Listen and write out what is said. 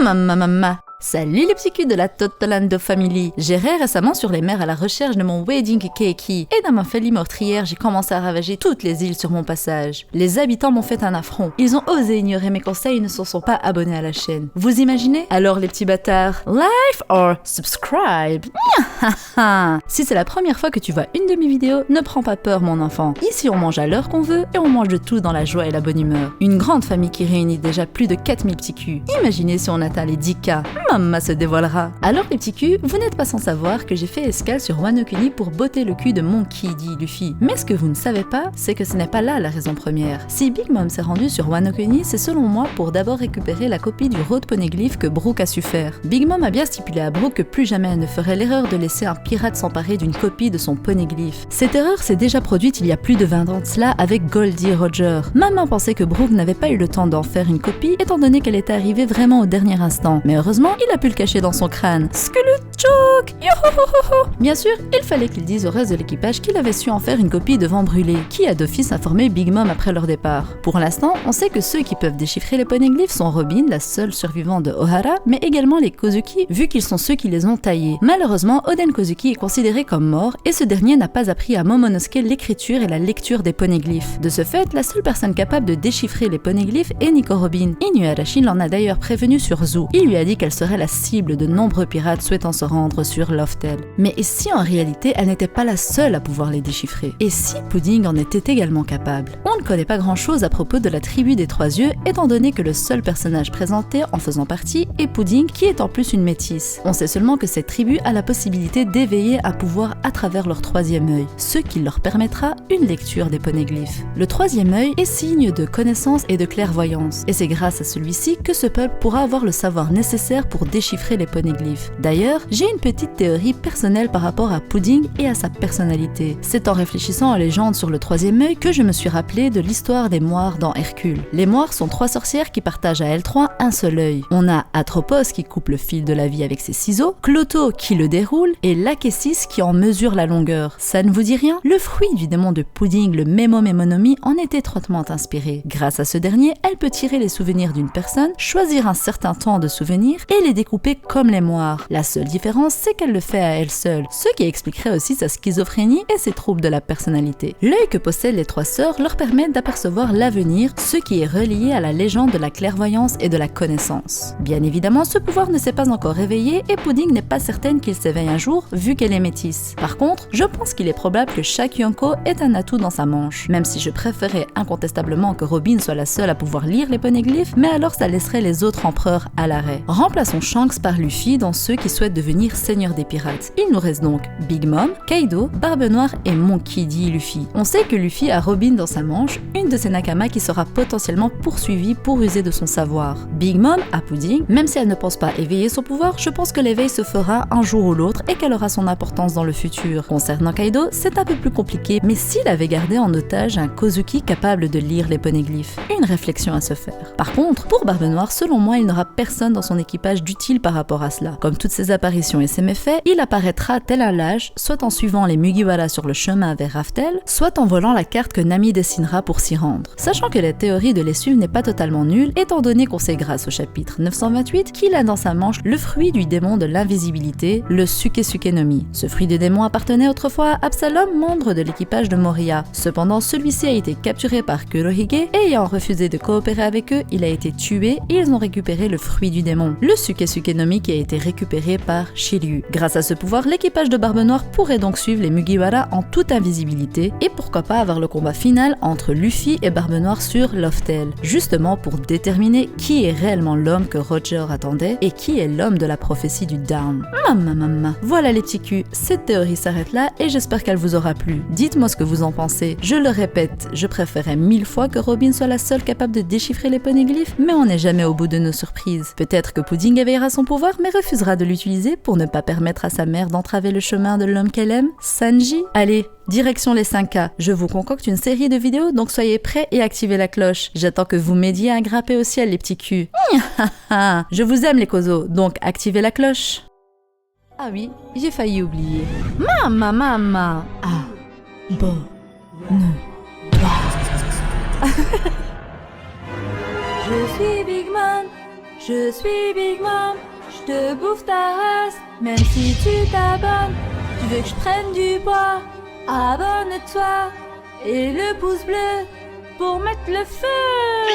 Maman. Salut les petits culs de la Totalando Family. J'errais récemment sur les mers à la recherche de mon wedding cake et dans ma folie meurtrière, j'ai commencé à ravager toutes les îles sur mon passage. Les habitants m'ont fait un affront. Ils ont osé ignorer mes conseils et ne se sont pas abonnés à la chaîne. Vous imaginez? Alors les petits bâtards, like or subscribe. Si c'est la première fois que tu vois une de mes vidéos, ne prends pas peur mon enfant. Ici on mange à l'heure qu'on veut et on mange de tout dans la joie et la bonne humeur. Une grande famille qui réunit déjà plus de 4000 petits culs. Imaginez si on atteint les 10K. Maman se dévoilera. Alors les petits culs, vous n'êtes pas sans savoir que j'ai fait escale sur Wano Kuni pour botter le cul de Monkey D. Luffy. Mais ce que vous ne savez pas, c'est que ce n'est pas là la raison première. Si Big Mom s'est rendu sur Wano Kuni, c'est selon moi pour d'abord récupérer la copie du Road Poneglyph que Brook a su faire. Big Mom a bien stipulé à Brook que plus jamais elle ne ferait l'erreur de laisser un pirate s'emparer d'une copie de son poneglyph. Cette erreur s'est déjà produite il y a plus de 20 ans de cela avec Goldie Roger. Maman pensait que Brook n'avait pas eu le temps d'en faire une copie étant donné qu'elle était arrivée vraiment au dernier instant. Mais heureusement, il a pu le cacher dans son crâne. Choke. Bien sûr, il fallait qu'il dise au reste de l'équipage qu'il avait su en faire une copie devant brûler, qui a d'office informé Big Mom après leur départ. Pour l'instant, on sait que ceux qui peuvent déchiffrer les poneglyphs sont Robin, la seule survivante de Ohara, mais également les Kozuki, vu qu'ils sont ceux qui les ont taillés. Malheureusement, Oden Kozuki est considéré comme mort, et ce dernier n'a pas appris à Momonosuke l'écriture et la lecture des poneglyphs. De ce fait, la seule personne capable de déchiffrer les poneglyphs est Nico Robin. Inuyarashi l'en a d'ailleurs prévenu sur Zou. Il lui a dit qu'elle serait la cible de nombreux pirates souhaitant se rendre sur Loftel. Mais et si en réalité elle n'était pas la seule à pouvoir les déchiffrer? Et si Pudding en était également capable? On ne connaît pas grand chose à propos de la tribu des Trois Yeux, étant donné que le seul personnage présenté en faisant partie est Pudding, qui est en plus une métisse. On sait seulement que cette tribu a la possibilité d'éveiller un pouvoir à travers leur troisième œil, ce qui leur permettra une lecture des poneglyphes. Le troisième œil est signe de connaissance et de clairvoyance, et c'est grâce à celui-ci que ce peuple pourra avoir le savoir nécessaire pour déchiffrer les poneglyphes. D'ailleurs, j'ai une petite théorie personnelle par rapport à Pudding et à sa personnalité. C'est en réfléchissant aux légendes sur le troisième œil que je me suis rappelé de l'histoire des moires dans Hercule. Les moires sont trois sorcières qui partagent à elles trois un seul œil. On a Atropos qui coupe le fil de la vie avec ses ciseaux, Cloto qui le déroule et Lachesis qui en mesure la longueur. Ça ne vous dit rien? Le fruit du démon de Pudding, le Memomemonomi, en est étroitement inspiré. Grâce à ce dernier, elle peut tirer les souvenirs d'une personne, choisir un certain temps de souvenirs et les découper comme les moires. La seule différence, c'est qu'elle le fait à elle seule, ce qui expliquerait aussi sa schizophrénie et ses troubles de la personnalité. L'œil que possèdent les trois sœurs leur permet d'apercevoir l'avenir, ce qui est relié à la légende de la clairvoyance et de la connaissance. Bien évidemment, ce pouvoir ne s'est pas encore réveillé et Pudding n'est pas certaine qu'il s'éveille un jour, vu qu'elle est métisse. Par contre, je pense qu'il est probable que chaque Yonko ait un atout dans sa manche, même si je préférais incontestablement que Robin soit la seule à pouvoir lire les poneglyphes, mais alors ça laisserait les autres empereurs à l'arrêt. Remplaçons Shanks par Luffy dans ceux qui souhaitent devenir seigneur des pirates. Il nous reste donc Big Mom, Kaido, Barbe Noire et Monkey D. Luffy. On sait que Luffy a Robin dans sa manche, une de ses nakamas qui sera potentiellement poursuivie pour user de son savoir. Big Mom a Pudding, même si elle ne pense pas éveiller son pouvoir, je pense que l'éveil se fera un jour ou l'autre et qu'elle aura son importance dans le futur. Concernant Kaido, c'est un peu plus compliqué, mais s'il avait gardé en otage un Kozuki capable de lire les poneglyphes, une réflexion à se faire. Par contre, pour Barbe Noire, selon moi, il n'aura personne dans son équipage d'utile par rapport à cela. Comme toutes ses apparitions et ses méfaits, il apparaîtra tel un lâche, soit en suivant les Mugiwara sur le chemin vers Raftel, soit en volant la carte que Nami dessinera pour s'y rendre. Sachant que la théorie de les suivre n'est pas totalement nulle, étant donné qu'on sait grâce au chapitre 928 qu'il a dans sa manche le fruit du démon de l'invisibilité, le Sukesuke no Mi. Ce fruit de démon appartenait autrefois à Absalom, membre de l'équipage de Moria. Cependant, celui-ci a été capturé par Kurohige et ayant refusé de coopérer avec eux, il a été tué et ils ont récupéré le fruit du démon, le Sukesuke no Mi, qui a été récupéré par Shiryu. Grâce à ce pouvoir, l'équipage de Barbe Noire pourrait donc suivre les Mugiwara en toute invisibilité et pourquoi pas avoir le combat final entre Luffy et Barbe Noire sur Loftel, justement pour déterminer qui est réellement l'homme que Roger attendait et qui est l'homme de la prophétie du Down. Maman. Voilà les petits culs, cette théorie s'arrête là et j'espère qu'elle vous aura plu. Dites-moi ce que vous en pensez. Je le répète, je préférais 1000 fois que Robin soit la seule capable de déchiffrer les poneglyphes, mais on n'est jamais au bout de nos surprises. Peut-être que Pudding éveillera son pouvoir mais refusera de l'utiliser pour ne pas permettre à sa mère d'entraver le chemin de l'homme qu'elle aime, Sanji. Allez, direction les 5K. Je vous concocte une série de vidéos, donc soyez prêts et activez la cloche. J'attends que vous m'aidiez à grimper au ciel, les petits culs. Je vous aime, les cozos, donc activez la cloche. Ah oui, j'ai failli oublier. Maman. Ah, bon, ne pas. Je suis Big Mom. Je suis Big Mom, je te bouffe ta race. Même si tu t'abonnes, tu veux que je prenne du poids. Abonne-toi et le pouce bleu pour mettre le feu.